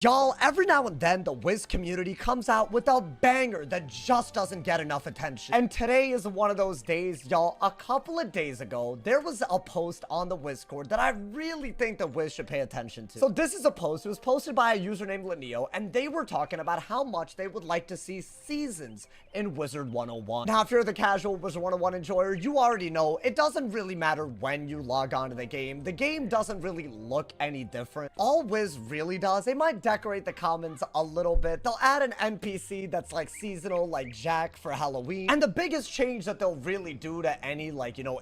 Y'all, every now and then, the Wiz community comes out with a banger that just doesn't get enough attention. And today is one of those days, y'all. A couple of days ago, there was a post on the wizcord that I really think the Wiz should pay attention to. So this is a post. It was posted by a user named Leneo, and they were talking about how much they would like to see seasons in Wizard 101. Now, if you're the casual Wizard 101 enjoyer, you already know it doesn't really matter when you log on to the game. The game doesn't really look any different. All Wiz really does, they might decorate the commons a little bit. They'll add an NPC that's like seasonal, like Jack for Halloween. And the biggest change that they'll really do to any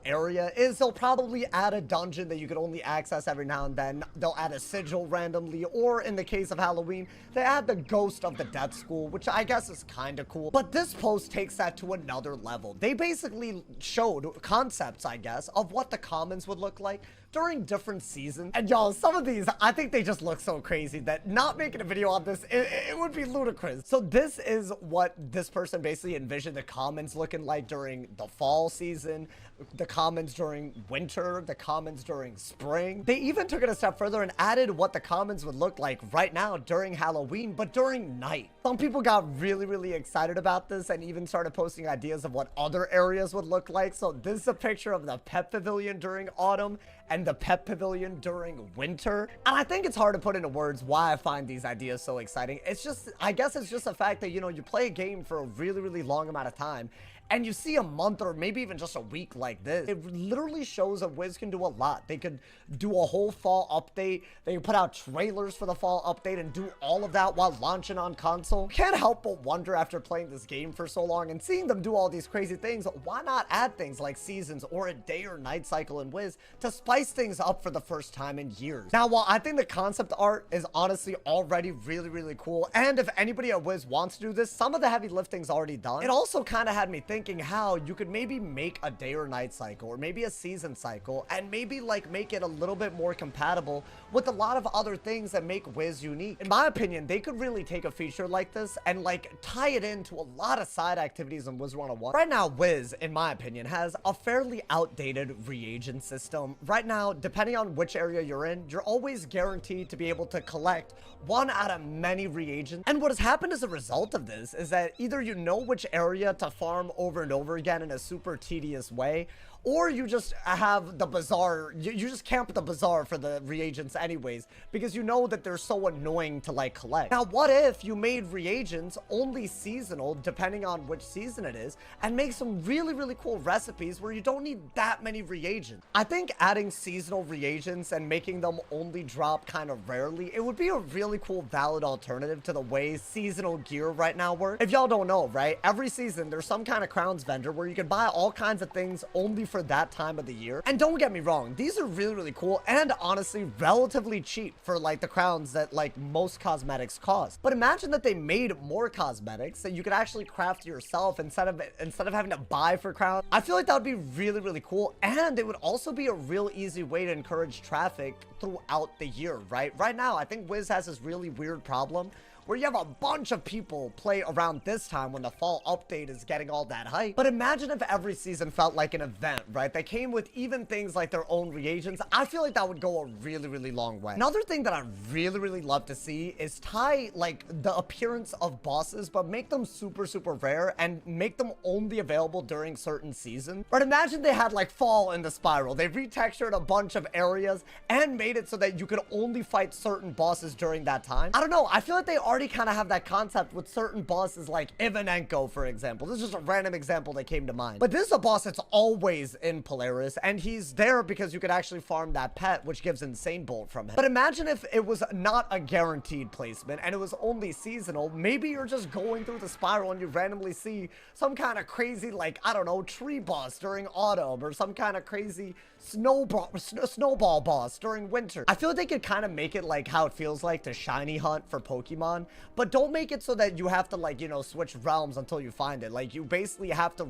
area is they'll probably add a dungeon that you can only access every now and then. They'll add a sigil randomly, or in the case of Halloween, they add the ghost of the death school, which I guess is kind of cool. But this post takes that to another level. They basically showed concepts, I guess, of what the commons would look like during different seasons. And y'all, some of these, I think they just look so crazy that not making a video on this, it would be ludicrous. So this is what this person basically envisioned the commons looking like during the fall season, the commons during winter, the commons during spring. They even took it a step further and added what the commons would look like right now during Halloween, but during night. Some people got really excited about this and even started posting ideas of what other areas would look like. So this is a picture of the pet pavilion during autumn and the pet pavilion during winter. And I think it's hard to put into words why I find these ideas so exciting. It's just, I guess it's just the fact that, you know, you play a game for a really long amount of time, and you see a month or maybe even just a week like this. It literally shows that Wiz can do a lot. They could do a whole fall update. They could put out trailers for the fall update and do all of that while launching on console. Can't help but wonder, after playing this game for so long and seeing them do all these crazy things, why not add things like seasons or a day or night cycle in Wiz to spice things up for the first time in years? Now, while I think the concept art is honestly already really cool, and if anybody at Wiz wants to do this, some of the heavy lifting's already done, it also kind of had me thinking how you could maybe make a day or night cycle, or maybe a season cycle, and maybe make it a little bit more compatible with a lot of other things that make Wiz unique. In my opinion, they could really take a feature like this and tie it into a lot of side activities in Wizard 101. Right now, Wiz, in my opinion, has a fairly outdated reagent system. Right now, depending on which area you're in, you're always guaranteed to be able to collect one out of many reagents. And what has happened as a result of this is that either you know which area to farm over and over again in a super tedious way, or you just have the bazaar, you just camp the bazaar for the reagents anyways, because you know that they're so annoying to collect. Now, what if you made reagents only seasonal, depending on which season it is, and make some really cool recipes where you don't need that many reagents? I think adding seasonal reagents and making them only drop kind of rarely, it would be a really cool valid alternative to the way seasonal gear right now works. If y'all don't know, right, every season there's some kind of crowns vendor where you can buy all kinds of things only for that time of the year. And don't get me wrong, these are really cool and honestly relatively cheap for the crowns that most cosmetics cost. But imagine that they made more cosmetics that you could actually craft yourself instead of having to buy for crowns. I feel like that would be really cool, and it would also be a real easy way to encourage traffic throughout the year. Right now, I think Wiz has this really weird problem where you have a bunch of people play around this time when the fall update is getting all that hype. But imagine if every season felt like an event, right? That came with even things like their own reagents. I feel like that would go a really long way. Another thing that I really love to see is tie the appearance of bosses, but make them super rare and make them only available during certain seasons. But imagine they had fall in the spiral. They retextured a bunch of areas and made it so that you could only fight certain bosses during that time. I don't know, I feel like they already kind of have that concept with certain bosses like Ivanenko, for example. This is just a random example that came to mind. But this is a boss that's always in Polaris, and he's there because you could actually farm that pet, which gives Insane Bolt from him. But imagine if it was not a guaranteed placement and it was only seasonal. Maybe you're just going through the spiral and you randomly see some kind of crazy, I don't know, tree boss during autumn, or some kind of crazy snowball boss during winter. I feel like they could kind of make it how it feels like to shiny hunt for Pokemon, but don't make it so that you have to switch realms until you find it. You basically have to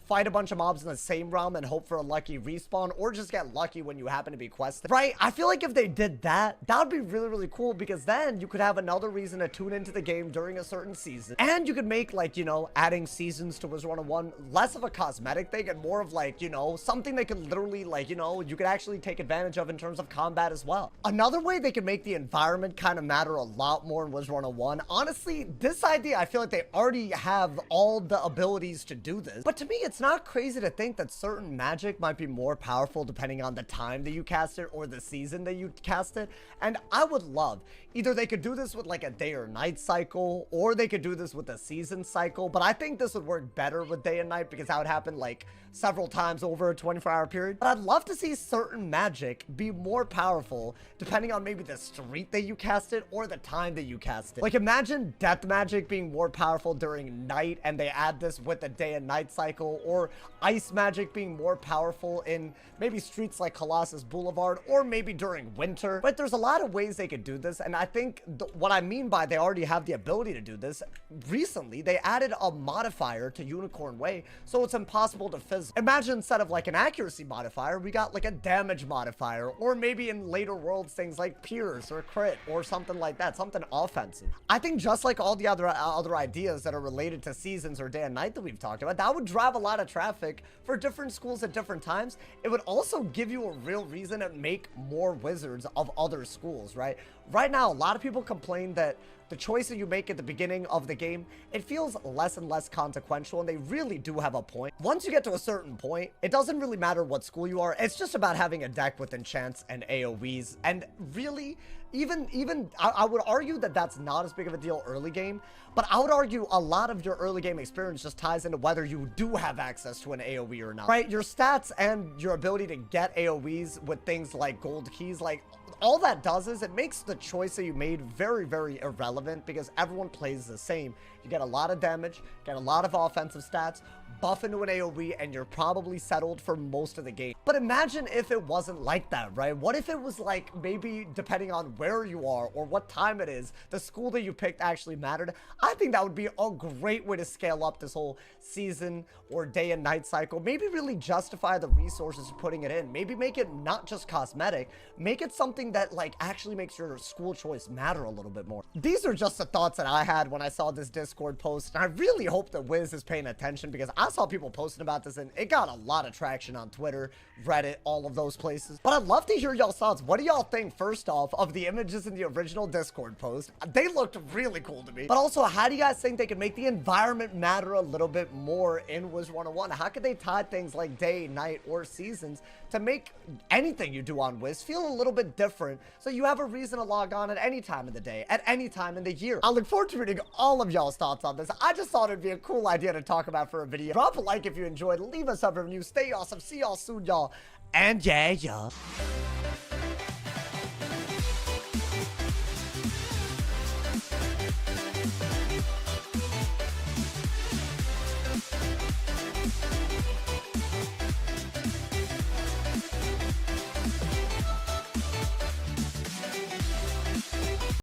fight a bunch of mobs in the same realm and hope for a lucky respawn, or just get lucky when you happen to be quested, right? I feel like if they did that, that would be really, really cool, because then you could have another reason to tune into the game during a certain season. And you could make, like, you know, adding seasons to Wizard101 less of a cosmetic thing and more of, like, you know, something they could literally, like, you know, you could actually take advantage of in terms of combat as well. Another way they could make the environment kind of matter a lot more in Wizard101, honestly, this idea, I feel like they already have all the abilities to do this, but to me, it's not crazy to think that certain magic might be more powerful depending on the time that you cast it or the season that you cast it. And I would love, either they could do this with like a day or night cycle, or they could do this with a season cycle, but I think this would work better with day and night because that would happen like several times over a 24-hour period. But I'd love to see certain magic be more powerful depending on maybe the street that you cast it or the time that you cast it. Like, imagine death magic being more powerful during night and they add this with the day and night cycle, or ice magic being more powerful in maybe streets like Colossus Boulevard, or maybe during winter. But there's a lot of ways they could do this, and I think what I mean by they already have the ability to do this, recently they added a modifier to Unicorn Way, so it's impossible to fizzle. Imagine instead of like an accuracy modifier, we got like a damage modifier, or maybe in later worlds things like pierce or crit or something like that, something offensive. I think just like all the other ideas that are related to seasons or day and night that we've talked about, that would drive a lot of traffic for different schools at different times. It would also give you a real reason to make more wizards of other schools, right? Right now, a lot of people complain that the choice that you make at the beginning of the game, it feels less and less consequential, and they really do have a point. Once you get to a certain point, it doesn't really matter what school you are. It's just about having a deck with enchants and AoEs, and really, even I would argue that that's not as big of a deal early game, but I would argue a lot of your early game experience just ties into whether you do have access to an AoE or not, right? Your stats and your ability to get AoEs with things like gold keys, like, all that does is it makes the choice that you made very, very irrelevant, because everyone plays the same. You get a lot of damage, get a lot of offensive stats, buff into an AoE, and you're probably settled for most of the game. But imagine if it wasn't like that, right? What if it was like, maybe depending on where you are or what time it is, the school that you picked actually mattered? I think that would be a great way to scale up this whole season or day and night cycle. Maybe really justify the resources you're putting it in. Maybe make it not just cosmetic, make it something that like actually makes your school choice matter a little bit more. These are just the thoughts that I had when I saw this Discord post, and I really hope that Wiz is paying attention, because I saw people posting about this and it got a lot of traction on Twitter, Reddit, all of those places. But I'd love to hear y'all's thoughts. What do y'all think, first off, of the images in the original Discord post? They looked really cool to me. But also, how do you guys think they could make the environment matter a little bit more in Wiz101? How could they tie things like day, night, or seasons to make anything you do on Wiz feel a little bit different, so you have a reason to log on at any time of the day, at any time in the year? I look forward to reading all of y'all's thoughts on this. I just thought it'd be a cool idea to talk about for a video. Drop a like if you enjoyed, leave us a review, stay awesome, see y'all soon, y'all, and yeah.